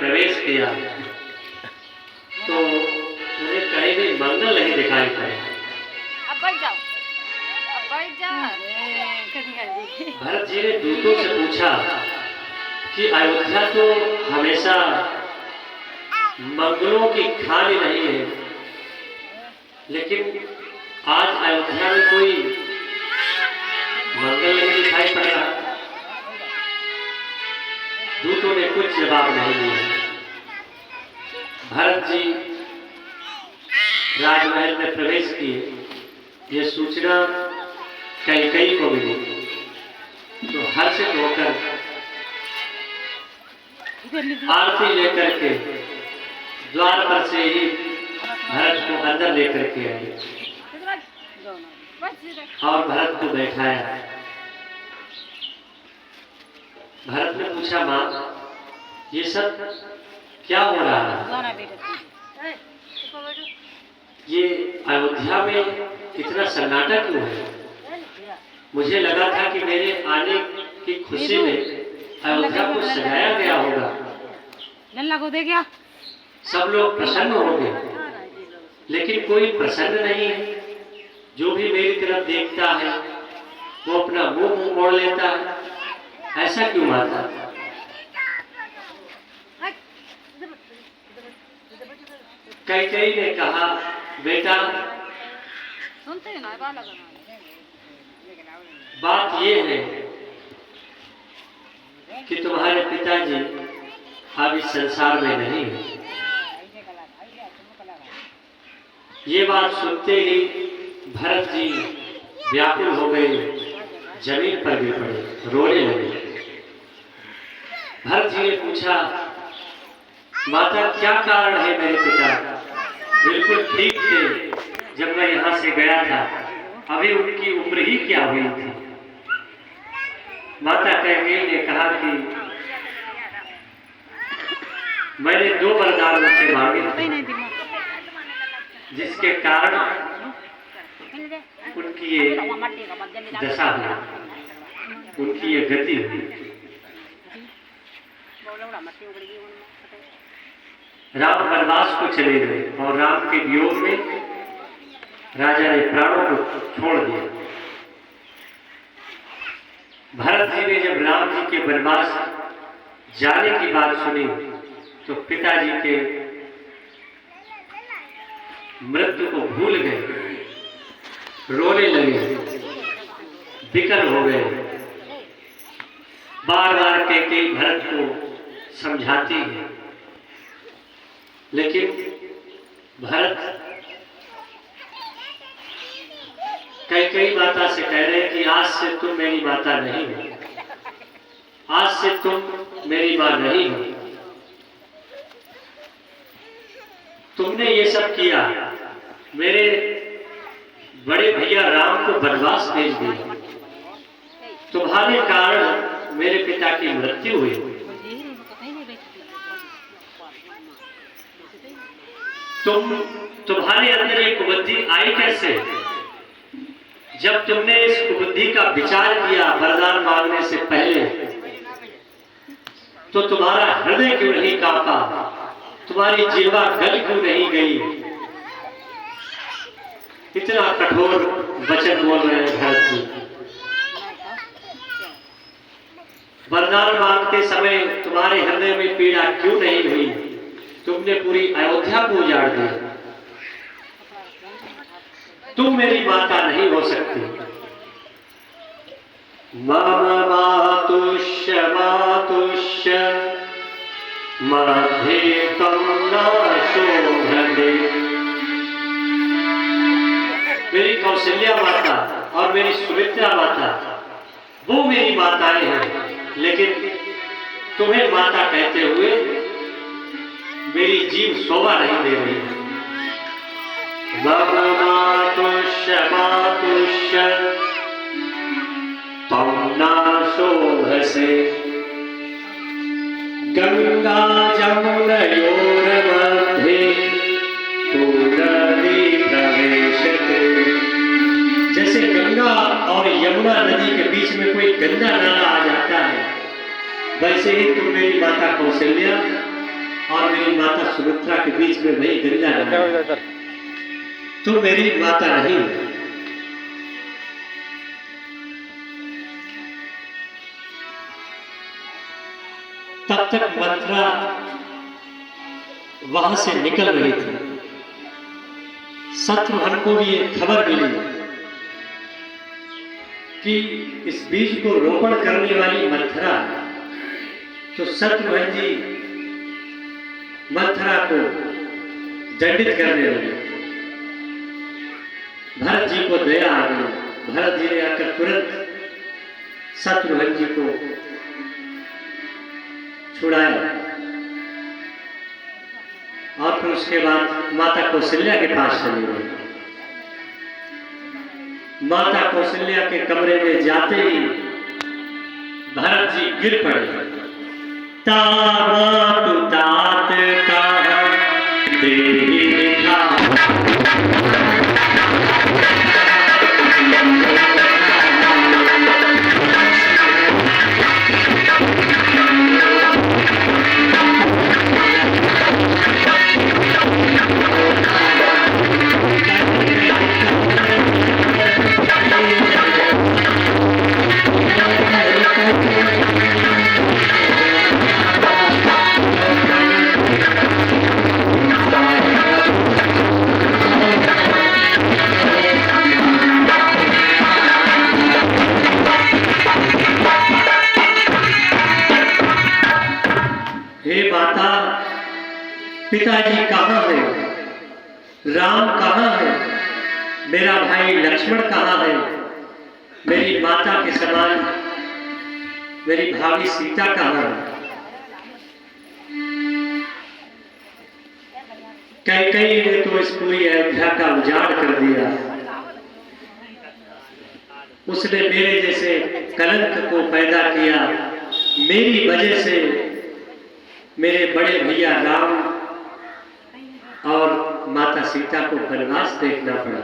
प्रवेश किया तो उन्हें कहीं भी मंगल नहीं दिखाई पड़े। अब बैठ जाओ, अब बैठ जाओ। भरत जी ने दूतों से पूछा कि अयोध्या तो हमेशा मंगलों की खानी नहीं है, लेकिन आज अयोध्या में कोई मंगल नहीं दिखाई पड़ रहा। दूतों ने कुछ जवाब नहीं दिया। भरत जी राजमहल में प्रवेश किए। ये सूचना कैकेयी को मिली तो हर्षित होकर आरती लेकर के द्वार पर से ही भरत को अंदर लेकर के आए और भरत को बैठाया। भरत ने पूछा, माँ ये सब क्या हो रहा है? ये अयोध्या में इतना सन्नाटा क्यों है? मुझे लगा था कि मेरे आने की खुशी में अयोध्या को सजाया गया होगा, सब लोग प्रसन्न होंगे, लेकिन कोई प्रसन्न नहीं है। जो भी मेरी तरफ देखता है वो अपना मुंह मोड़ लेता है। ऐसा क्यों माता? कैकेयी ने कहा, बेटा बात ये है कि तुम्हारे पिताजी अब इस संसार में नहीं है। ये बात सुनते ही भरत जी व्याकुल हो गए, जमीन पर गिर पड़े, रोने लगे। भरत जी ने पूछा, माता क्या कारण है? मेरे पिता बिल्कुल ठीक थे जब मैं यहाँ से गया था, अभी उनकी उम्र ही क्या हुई थी। माता कैकेयी ने कहा कि मैंने 2 वरदान उनसे मांगे थे, जिसके कारण उनकी ये दशा हुई, उनकी ये गति हुई। राम वनवास को चले गए और राम के वियोग में राजा ने प्राणों को छोड़ दिया। भरत जी ने जब राम जी के वनवास जाने की बात सुनी तो पिताजी के मृत्यु को भूल गए, रोने लगे, विकल हो गए। बार बार कैकेयी भरत को समझाती है, लेकिन भरत कैकेयी माता से कह रहे कि आज से तुम मेरी माता नहीं हो, आज से तुम मेरी मां नहीं हो। तुमने ये सब किया, मेरे बड़े भैया राम को वनवास भेज दिया, तुम्हारे कारण मेरे पिता की मृत्यु हुई। तुम्हारे अंदर एक कुबुद्धि आई कैसे? जब तुमने इस कुबुद्धि का विचार किया वरदान मांगने से पहले, तो तुम्हारा हृदय क्यों नहीं कांपा? तुम्हारी जिह्वा गल क्यों नहीं गई? इतना कठोर वचन बोल रहे हैं भरत जी। वरदान मांगते समय तुम्हारे हृदय में पीड़ा क्यों नहीं हुई? तुमने पूरी अयोध्या को उजाड़ दिया। तुम मेरी माता नहीं हो सकती। मम मातुष्य मातुष्य मध्ये तम न शोभते। मेरी कौशल्या माता और मेरी सुमित्रा माता वो मेरी माताएं हैं, लेकिन तुम्हें माता कहते हुए मेरी जीव शोभा नहीं दे रही है। मम मातुष्य मातुष्य तम न शोभसे। गंगा जमुनयोर मध्ये पुनरी प्रवेशते। जैसे गंगा और यमुना नदी के बीच में कोई गंदा नाला आ जाता है, वैसे ही तुम मेरी माता कौशल्या और मेरी माता सुमित्रा के बीच में वही गंगा नदी, तो मेरी माता नहीं। तब तक मंत्रा वहां से निकल रही थी। शत्रुघ्न को भी एक खबर मिली कि इस बीज को रोपण करने वाली मंथरा, तो शत्रुघ्न जी मंथरा को दंडित करने लगे। भरत जी को दया आ गई। भरत जी ने आकर तुरंत शत्रुघ्न जी को छुड़ाया और फिर उसके बाद माता कौशल्या के पास चले गए। माता कौशल्या के कमरे में जाते ही भरत जी गिर पड़े। तावतु तात का देहि निभा, पिताजी कहाँ है, राम कहाँ है, मेरा भाई लक्ष्मण कहाँ है, मेरी माता के समान मेरी भाभी सीता कहाँ है। कैकेयी ने तो इस पूरी अयोध्या का उजाड़ कर दिया। उसने मेरे जैसे कलंक को पैदा किया। मेरी वजह से मेरे बड़े भैया राम और माता सीता को वनवास देखना पड़ा।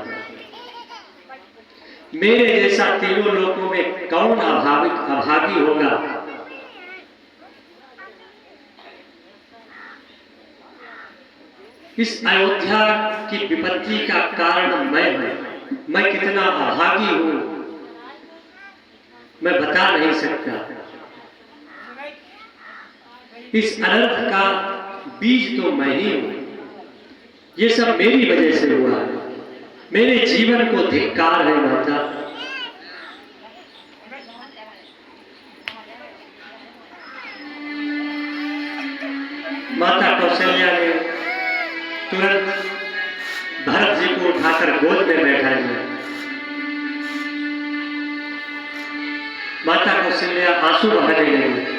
मेरे जैसा तीनों लोगों में कौन अभागी होगा। इस अयोध्या की विपत्ति का कारण मैं हूं। मैं कितना अभागी हूं मैं बता नहीं सकता। इस अनर्थ का बीज तो मैं ही हूं। ये सब मेरी वजह से हुआ है। मेरे जीवन को धिक्कार है माता। माता कौशल्या ने तुरंत भरत जी को उठाकर गोद में बैठा लिया। माता कौशल्या आंसू बहाने लगी।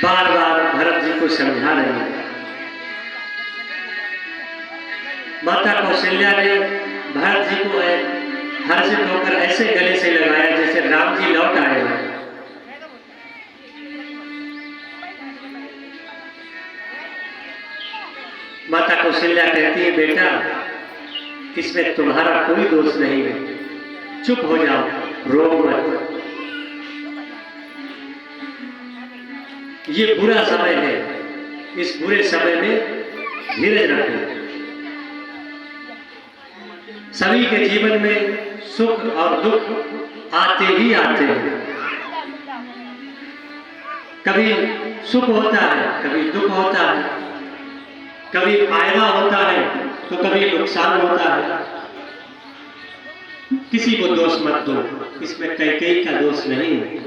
बार बार भरत जी को समझा रही है। माता कौशल्या ने भरत जी को हर्षित होकर ऐसे गले से लगाया जैसे राम जी लौट आए हैं। माता कौशल्या कहती है, बेटा इसमें तुम्हारा कोई दोष नहीं है, चुप हो जाओ, रो मत। ये बुरा समय है, इस बुरे समय में धीरज रखो। सभी के जीवन में सुख और दुख आते ही आते हैं। कभी सुख होता है, कभी दुख होता है, कभी फायदा होता है तो कभी नुकसान होता है। किसी को दोष मत दो, इसमें कैकेयी का दोष नहीं है।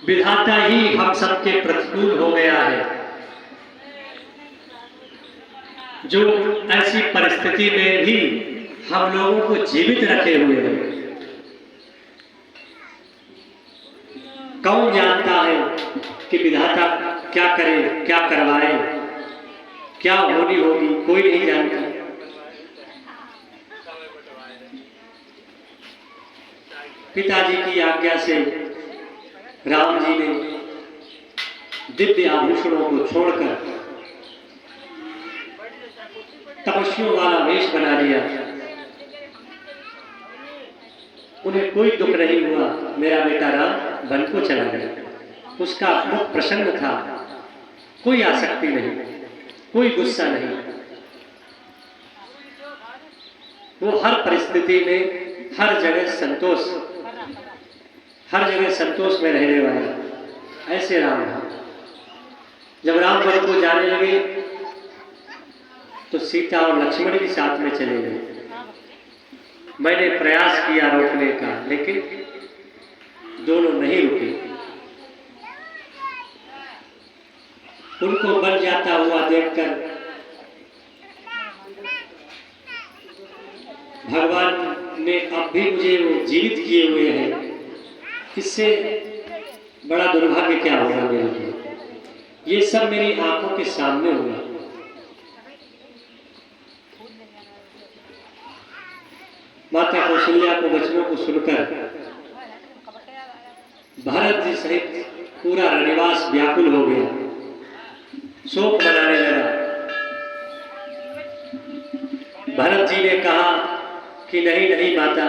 विधाता ही हम सबके प्रतिकूल हो गया है, जो ऐसी परिस्थिति में भी हम लोगों को जीवित रखे हुए हैं। कौन जानता है कि विधाता क्या करे, क्या करवाए, क्या होनी होगी, कोई नहीं जानता। पिताजी की आज्ञा से राम जी ने दिव्य आभूषणों को छोड़कर तपस्वियों वाला वेश बना लिया। उन्हें कोई दुख नहीं हुआ। मेरा बेटा राम वन को चला गया। उसका मुख प्रसन्न था, कोई आसक्ति नहीं, कोई गुस्सा नहीं। वो हर परिस्थिति में हर जगह संतोष में रहने वाला, ऐसे राम था। जब राम वन को जाने लगे तो सीता और लक्ष्मण भी साथ में चले गए। मैंने प्रयास किया रोकने का, लेकिन दोनों नहीं रुके। उनको बन जाता हुआ देखकर भगवान ने अब भी मुझे वो जीवित किए हुए हैं, इससे बड़ा दुर्भाग्य क्या होगा मेरे लिए। ये सब मेरी आंखों के सामने हुआ। माता कौशल्या को वचनों को सुनकर भरत जी सहित पूरा रनिवास व्याकुल हो गया, शोक मनाने लगा। भरत जी ने कहा कि नहीं नहीं माता,